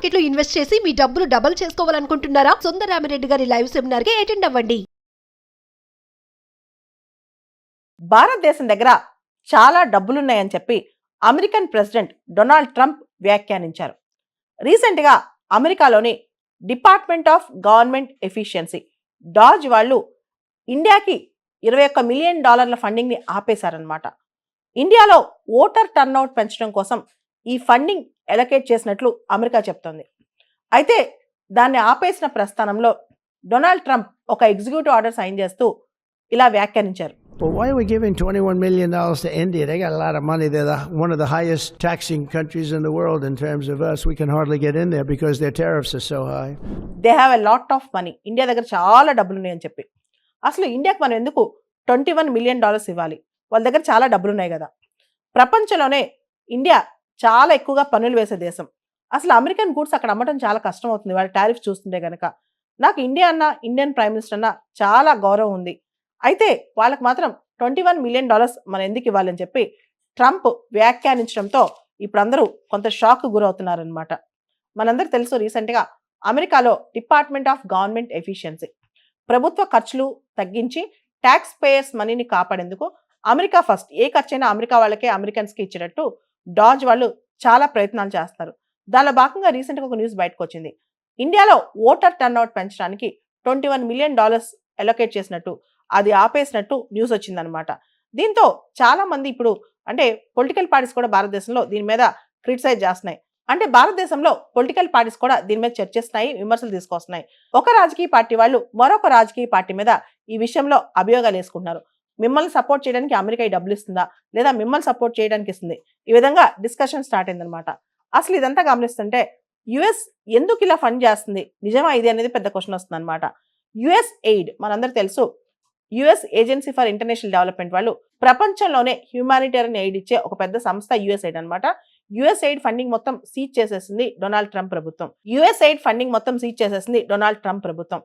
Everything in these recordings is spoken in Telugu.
మార్కెట్ లో ఇన్వెస్ట్ చేసి మీ డబ్బులు డబుల్ చేసుకోవాలనుకుంటున్నారా? సుందరరామిరెడ్డి గారి లైవ్ సెమినార్ కి అటెండ్ అవ్వండి. భారతదేశం దగ్గర చాలా డబ్బులున్నాయని చెప్పి అమెరికన్ ప్రెసిడెంట్ డొనాల్డ్ ట్రంప్ వ్యాఖ్యానించారు. రీసెంట్గా అమెరికాలోని డిపార్ట్మెంట్ ఆఫ్ గవర్నమెంట్ ఎఫిషియన్సీ డాజ్ వాళ్ళు ఇండియాకి $21 మిలియన్ ఫండింగ్ని ఆపేశారనమాట. ఇండియాలో ఓటర్ టర్న్అవుట్ పెంచడం కోసం ఈ ఫండింగ్ ఎలకేట్ చేసినట్లు అమెరికా చెప్తోంది. అయితే దాన్ని ఆపేసిన ప్రస్థానంలో డొనాల్డ్ ట్రంప్ ఒక ఎగ్జిక్యూటివ్ ఆర్డర్ సైన్ చేస్తూ ఇలా వ్యాఖ్యానించారు. But why are we giving $21 million to India? They got a lot of money. They're one of the highest taxing countries in the world in terms of us. We can hardly get in there because their tariffs are so high. They have a lot of money. India దగ్గర చాలా డబ్బులు ఉన్నాయని చెప్పి అసలు ఇండియాకి మనం ఎందుకు $21 మిలియన్ ఇవ్వాలి? వాళ్ళ దగ్గర చాలా డబ్బులు ఉన్నాయి కదా. ప్రపంచంలోనే ఇండియా చాలా ఎక్కువగా పన్నులు వేసే దేశం. అసలు అమెరికన్ గూడ్స్ అక్కడ అమ్మటం చాలా కష్టం అవుతుంది వాళ్ళ టారిఫ్ చూస్తుంటే కనుక. నాకు ఇండియా అన్న ఇండియన్ ప్రైమ్ మినిస్టర్ అన్న చాలా గౌరవం ఉంది. అయితే వాళ్ళకి మాత్రం $21 మిలియన్ మనం ఎందుకు ఇవ్వాలని చెప్పి ట్రంప్ వ్యాఖ్యానించడంతో ఇప్పుడు అందరూ కొంత షాక్ గురవుతున్నారనమాట. మనందరూ తెలుసు, రీసెంట్గా అమెరికాలో డిపార్ట్మెంట్ ఆఫ్ గవర్నమెంట్ ఎఫిషియన్సీ ప్రభుత్వ ఖర్చులు తగ్గించి ట్యాక్స్ పేయర్స్ మనీని కాపాడేందుకు అమెరికా ఫస్ట్, ఏ ఖర్చైనా అమెరికా వాళ్ళకే అమెరికన్స్కి ఇచ్చేటట్టు డాజ్ వాళ్ళు చాలా ప్రయత్నాలు చేస్తారు. దానిలో భాగంగా రీసెంట్గా ఒక న్యూస్ బయటకు వచ్చింది. ఇండియాలో ఓటర్ టర్న్అవుట్ పెంచడానికి $21 మిలియన్ అలొకేట్ చేసినట్టు, అది ఆపేసినట్టు న్యూస్ వచ్చిందనమాట. దీంతో చాలా మంది ఇప్పుడు అంటే పొలిటికల్ పార్టీస్ కూడా భారతదేశంలో దీని మీద క్రిటిసైజ్ చేస్తున్నాయి. అంటే భారతదేశంలో పొలిటికల్ పార్టీస్ కూడా దీని మీద చర్చిస్తున్నాయి, విమర్శలు తీసుకొస్తున్నాయి. ఒక రాజకీయ పార్టీ వాళ్ళు మరొక రాజకీయ పార్టీ మీద ఈ విషయంలో అభియోగాలు వేసుకుంటున్నారు. మిమ్మల్ని సపోర్ట్ చేయడానికి అమెరికా ఈ డబ్బులు ఇస్తుందా, లేదా మిమ్మల్ని సపోర్ట్ చేయడానికి ఇస్తుంది, ఈ విధంగా డిస్కషన్ స్టార్ట్ అయిందనమాట. అసలు ఇదంతా గమనిస్తుంటే యుఎస్ ఎందుకు ఇలా ఫండ్ చేస్తుంది, నిజమా ఇది అనేది పెద్ద క్వశ్చన్ వస్తుంది అనమాట. యుఎస్ ఎయిడ్ మనందరూ తెలుసు, US agency for international development వాళ్ళు ప్రపంచంలోనే హ్యూమానిటేరియన్ ఎయిడ్ ఇచ్చే ఒక పెద్ద సంస్థ యుఎస్ ఎయిడ్ అనమాట. యుఎస్ ఎయిడ్ ఫండింగ్ మొత్తం సీజ్ చేసేసింది డొనాల్డ్ ట్రంప్ ప్రభుత్వం. యుఎస్ ఎయిడ్ ఫండింగ్ మొత్తం సీజ్ చేసేసింది డొనాల్డ్ ట్రంప్ ప్రభుత్వం.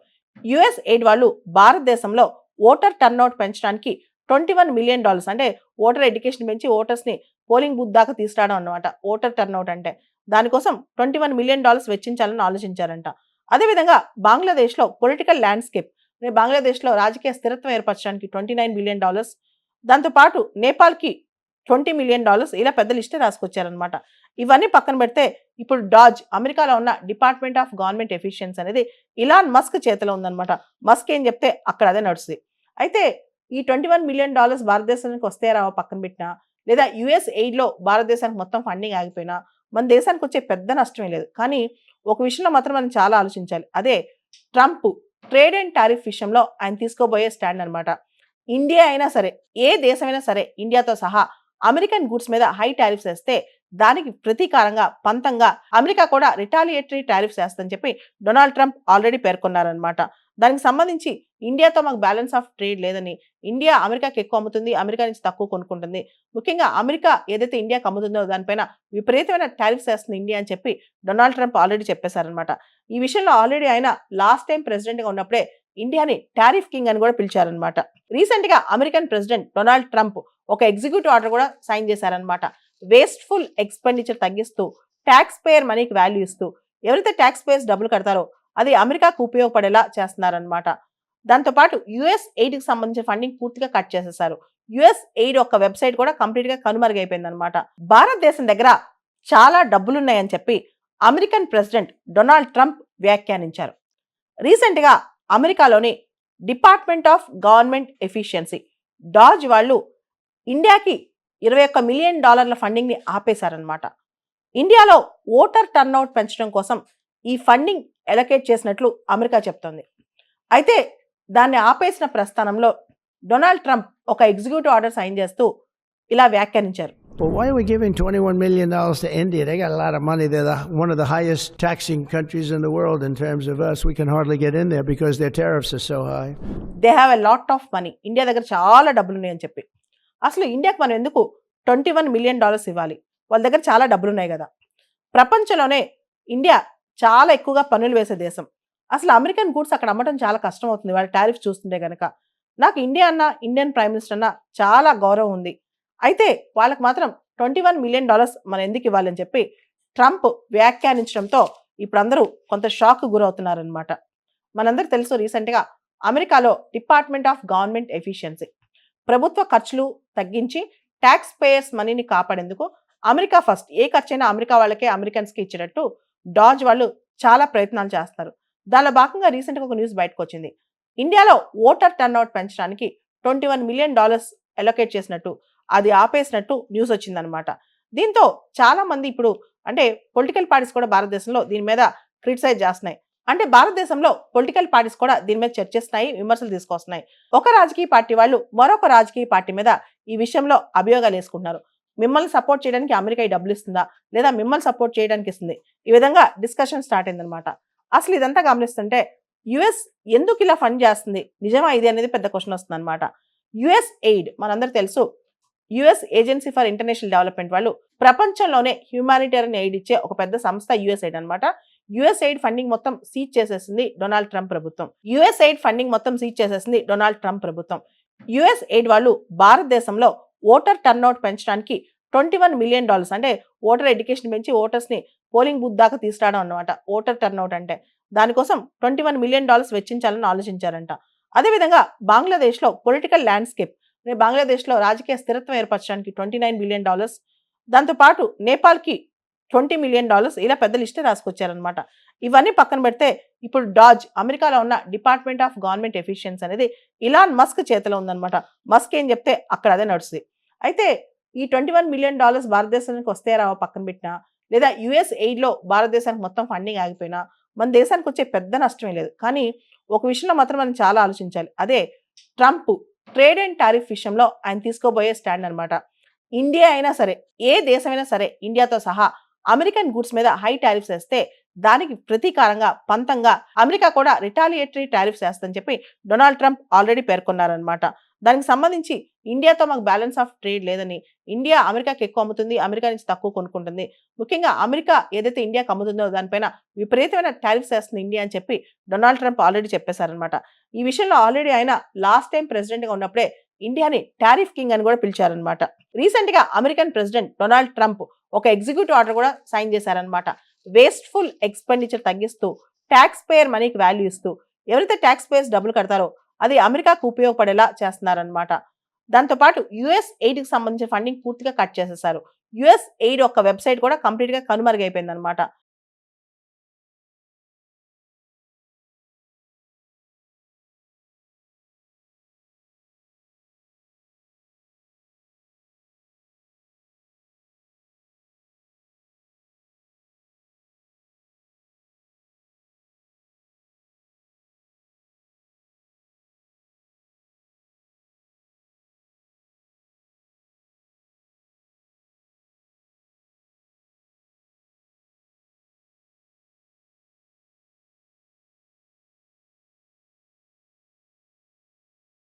యుఎస్ ఎయిడ్ వాళ్ళు భారతదేశంలో ఓటర్ టర్న్అవుట్ పెంచడానికి $21 మిలియన్ అంటే ఓటర్ ఎడ్యుకేషన్ పెంచి ఓటర్స్ ని పోలింగ్ బూత్ దాకా తీసుకురావడం అన్నమాట. ఓటర్ టర్న్అవుట్ అంటే దానికోసం $21 మిలియన్ వెచ్చించాలని ఆలోచించారంట. అదేవిధంగా బంగ్లాదేశ్లో పొలిటికల్ ల్యాండ్స్కేప్, బంగ్లాదేశ్లో రాజకీయ స్థిరత్వం ఏర్పరచడానికి $29 మిలియన్, దాంతోపాటు నేపాల్కి $20 మిలియన్, ఇలా పెద్ద లిస్టే రాసుకొచ్చారనమాట. ఇవన్నీ పక్కన పెడితే ఇప్పుడు డాజ్ అమెరికాలో ఉన్న డిపార్ట్మెంట్ ఆఫ్ గవర్నమెంట్ ఎఫిషియన్సీ అనేది ఇలాన్ మస్క్ చేతిలో ఉందన్నమాట. మస్క్ ఏం చెప్తే అక్కడ అదే నడుస్తుంది. అయితే ఈ $21 మిలియన్ భారతదేశానికి వస్తే రావో పక్కన పెట్టినా, లేదా యుఎస్ ఎయిడ్లో భారతదేశానికి మొత్తం ఫండింగ్ ఆగిపోయినా మన దేశానికి వచ్చే పెద్ద నష్టమే లేదు. కానీ ఒక విషయంలో మాత్రం మనం చాలా ఆలోచించాలి. అదే ట్రంప్ ట్రేడ్ అండ్ టారిఫ్ విషయంలో ఆయన తీసుకోబోయే స్టాండ్ అనమాట. ఇండియా అయినా సరే, ఏ దేశమైనా సరే ఇండియాతో సహా అమెరికన్ గూడ్స్ మీద హై టారిఫ్స్ వేస్తే దానికి ప్రతీకారంగా పంతంగా అమెరికా కూడా రిటాలియేటరీ టారిఫ్స్ వేస్తుందని చెప్పి డొనాల్డ్ ట్రంప్ ఆల్రెడీ పేర్కొన్నారనమాట. దానికి సంబంధించి ఇండియాతో మాకు బ్యాలెన్స్ ఆఫ్ ట్రేడ్ లేదని, ఇండియా అమెరికాకి ఎక్కువ అమ్ముతుంది, అమెరికా నుంచి తక్కువ కొనుక్కుంటుంది, ముఖ్యంగా అమెరికా ఏదైతే ఇండియాకి అమ్ముతుందో దానిపైన విపరీతమైన టారిఫ్స్ వేస్తుంది ఇండియా అని చెప్పి డొనాల్డ్ ట్రంప్ ఆల్రెడీ చెప్పేశారనమాట. ఈ విషయంలో ఆల్రెడీ ఆయన లాస్ట్ టైం ప్రెసిడెంట్గా ఉన్నప్పుడే ఇండియాని టారిఫ్ కింగ్ అని కూడా పిలిచారనమాట. రీసెంట్ గా అమెరికన్ ప్రెసిడెంట్ డొనాల్డ్ ట్రంప్ ఒక ఎగ్జిక్యూటివ్ ఆర్డర్ కూడా సైన్ చేశారనమాట. వేస్ట్ఫుల్ ఎక్స్పెండిచర్ తగ్గిస్తూ ట్యాక్స్ పేయర్ మనీకి వాల్యూ ఇస్తూ ఎవరైతే ట్యాక్స్ పేయర్స్ డబ్బులు కడతారో అది అమెరికాకు ఉపయోగపడేలా చేస్తున్నారనమాట. దాంతోపాటు యుఎస్ ఎయిడ్కి సంబంధించిన ఫండింగ్ పూర్తిగా కట్ చేసేసారు. యుఎస్ ఎయిడ్ ఒక వెబ్సైట్ కూడా కంప్లీట్ గా కనుమరుగైపోయింది అనమాట. భారతదేశం దగ్గర చాలా డబ్బులున్నాయని చెప్పి అమెరికన్ ప్రెసిడెంట్ డొనాల్డ్ ట్రంప్ వ్యాఖ్యానించారు. రీసెంట్ గా అమెరికాలోని డిపార్ట్మెంట్ ఆఫ్ గవర్నమెంట్ ఎఫిషియన్సీ డాజ్ వాళ్ళు ఇండియాకి $21 మిలియన్ ఫండింగ్ని ఆపేశారనమాట. ఇండియాలో ఓటర్ టర్న్అవుట్ పెంచడం కోసం ఈ ఫండింగ్ ఎలకేట్ చేసినట్లు అమెరికా చెప్తోంది. అయితే దాన్ని ఆపేసిన ప్రస్థానంలో డొనాల్డ్ ట్రంప్ ఒక ఎగ్జిక్యూటివ్ ఆర్డర్ సైన్ చేస్తూ ఇలా వ్యాఖ్యానించారు. But why are we giving $21 million to India? They got a lot of money. They're one of the highest taxing countries in the world in terms of us. We can hardly get in there because their tariffs are so high. They have a lot of money. India దగ్గర చాలా డబ్బులు ఉన్నాయని చెప్పి అసలు ఇండియాకి మనం ఎందుకు $21 మిలియన్ ఇవ్వాలి? వాళ్ళ దగ్గర చాలా డబ్బులు ఉన్నాయి కదా. ప్రపంచంలోనే ఇండియా చాలా ఎక్కువగా పన్నులు వేసే దేశం. అసలు అమెరికన్ గూడ్స్ అక్కడ అమ్మటం చాలా కష్టం అవుతుంది వాళ్ళ టారిఫ్ చూస్తుంటే కనుక. నాకు ఇండియా అన్న ఇండియన్ ప్రైమ్ మినిస్టర్ అన్న చాలా గౌరవం ఉంది. అయితే వాళ్ళకి మాత్రం $21 మిలియన్ మనం ఎందుకు ఇవ్వాలని చెప్పి ట్రంప్ వ్యాఖ్యానించడంతో ఇప్పుడు అందరూ కొంత షాక్ గురవుతున్నారనమాట. మనందరికి తెలుసు రీసెంట్గా అమెరికాలో డిపార్ట్మెంట్ ఆఫ్ గవర్నమెంట్ ఎఫిషియన్సీ ప్రభుత్వ ఖర్చులు తగ్గించి ట్యాక్స్ పేయర్స్ మనీని కాపాడేందుకు అమెరికా ఫస్ట్ ఏ ఖర్చైనా అమెరికా వాళ్ళకే అమెరికన్స్కి ఇచ్చేటట్టు డాజ్ వాళ్ళు చాలా ప్రయత్నాలు చేస్తారు. దానిలో భాగంగా రీసెంట్గా ఒక న్యూస్ బయటకు వచ్చింది. ఇండియాలో ఓటర్ టర్న్అవుట్ పెంచడానికి $21 మిలియన్ అలొకేట్ చేసినట్టు, అది ఆపేసినట్టు న్యూస్ వచ్చిందనమాట. దీంతో చాలా మంది ఇప్పుడు అంటే పొలిటికల్ పార్టీస్ కూడా భారతదేశంలో దీని మీద క్రిటిసైజ్ చేస్తున్నాయి. అంటే భారతదేశంలో పొలిటికల్ పార్టీస్ కూడా దీని మీద చర్చిస్తున్నాయి, విమర్శలు తీసుకొస్తున్నాయి. ఒక రాజకీయ పార్టీ వాళ్ళు మరొక రాజకీయ పార్టీ మీద ఈ విషయంలో అభియోగాలు వేసుకుంటున్నారు. మిమ్మల్ని సపోర్ట్ చేయడానికి అమెరికా ఈ డబ్బులు ఇస్తుందా, లేదా మిమ్మల్ని సపోర్ట్ చేయడానికి ఇస్తుంది, ఈ విధంగా డిస్కషన్ స్టార్ట్ అయిందనమాట. అసలు ఇదంతా గమనిస్తుంటే యుఎస్ ఎందుకు ఇలా ఫండ్ చేస్తుంది, నిజమా ఇది అనేది పెద్ద క్వశ్చన్ వస్తుంది అనమాట. యుఎస్ ఎయిడ్ మనందరూ తెలుసు, US agency for international development వాళ్ళు ప్రపంచంలోనే హ్యూమానిటేరియన్ ఎయిడ్ ఇచ్చే ఒక పెద్ద సంస్థ యుఎస్ ఎయిడ్ అనమాట. యుఎస్ ఎయిడ్ ఫండింగ్ మొత్తం సీజ్ చేసేసింది డొనాల్డ్ ట్రంప్ ప్రభుత్వం. యుఎస్ ఎయిడ్ ఫండింగ్ మొత్తం సీజ్ చేసేసింది డొనాల్డ్ ట్రంప్ ప్రభుత్వం. యుఎస్ ఎయిడ్ వాళ్ళు భారతదేశంలో ఓటర్ టర్న్అవుట్ పెంచడానికి $21 మిలియన్ అంటే ఓటర్ ఎడ్యుకేషన్ పెంచి ఓటర్స్ ని పోలింగ్ బూత్ దాకా తీసుకురావడం అన్నమాట. ఓటర్ టర్న్అవుట్ అంటే దానికోసం $21 మిలియన్ వెచ్చించాలని ఆలోచించారంట. అదేవిధంగా బంగ్లాదేశ్లో పొలిటికల్ ల్యాండ్స్కేప్, బంగ్లాదేశ్లో రాజకీయ స్థిరత్వం ఏర్పరచడానికి $29 మిలియన్, దాంతోపాటు నేపాల్కి $20 మిలియన్, ఇలా పెద్ద లిస్టే రాసుకొచ్చారనమాట. ఇవన్నీ పక్కన పెడితే ఇప్పుడు డాజ్ అమెరికాలో ఉన్న డిపార్ట్మెంట్ ఆఫ్ గవర్నమెంట్ ఎఫిషియన్సీ అనేది ఇలాన్ మస్క్ చేతిలో ఉందన్నమాట. మస్క్ ఏం చెప్తే అక్కడ అదే నడుస్తుంది. అయితే ఈ $21 మిలియన్ భారతదేశానికి వస్తే రావో పక్కన పెట్టినా, లేదా యుఎస్ ఎయిడ్లో భారతదేశానికి మొత్తం ఫండింగ్ ఆగిపోయినా మన దేశానికి వచ్చే పెద్ద నష్టమే లేదు. కానీ ఒక విషయంలో మాత్రం మనం చాలా ఆలోచించాలి. అదే ట్రంప్ ట్రేడ్ అండ్ టారిఫ్ విషయంలో ఆయన తీసుకోబోయే స్టాండ్ అనమాట. ఇండియా అయినా సరే, ఏ దేశమైనా సరే ఇండియాతో సహా అమెరికన్ గూడ్స్ మీద హై టారిఫ్స్ వేస్తే దానికి ప్రతీకారంగా పంతంగా అమెరికా కూడా రిటాలియేటరీ టారిఫ్స్ వేస్తుందని చెప్పి డొనాల్డ్ ట్రంప్ ఆల్రెడీ పేర్కొన్నారనమాట. దానికి సంబంధించి ఇండియాతో మాకు బ్యాలెన్స్ ఆఫ్ ట్రేడ్ లేదని, ఇండియా అమెరికాకి ఎక్కువ అమ్ముతుంది, అమెరికా నుంచి తక్కువ కొనుక్కుంటుంది, ముఖ్యంగా అమెరికా ఏదైతే ఇండియాకి అమ్ముతుందో దానిపైన విపరీతమైన టారిఫ్స్ వేస్తుంది ఇండియా అని చెప్పి డొనాల్డ్ ట్రంప్ ఆల్రెడీ చెప్పేశారనమాట. ఈ విషయంలో ఆల్రెడీ ఆయన లాస్ట్ టైం ప్రెసిడెంట్గా ఉన్నప్పుడే ఇండియాని టారిఫ్ కింగ్ అని కూడా పిలిచారనమాట. రీసెంట్ గా అమెరికన్ ప్రెసిడెంట్ డొనాల్డ్ ట్రంప్ ఒక ఎగ్జిక్యూటివ్ ఆర్డర్ కూడా సైన్ చేశారనమాట. వేస్ట్ఫుల్ ఎక్స్పెండిచర్ తగ్గిస్తూ ట్యాక్స్ పేయర్ మనీకి వాల్యూ ఇస్తూ ఎవరైతే ట్యాక్స్ పేయర్స్ డబ్బులు కడతారో అది అమెరికాకు ఉపయోగపడేలా చేస్తున్నారనమాట. దాంతోపాటు యుఎస్ ఎయిడ్ కి సంబంధించిన ఫండింగ్ పూర్తిగా కట్ చేసేసారు. యుఎస్ ఎయిడ్ ఒక వెబ్సైట్ కూడా కంప్లీట్ గా కనుమరుగైపోయింది అనమాట.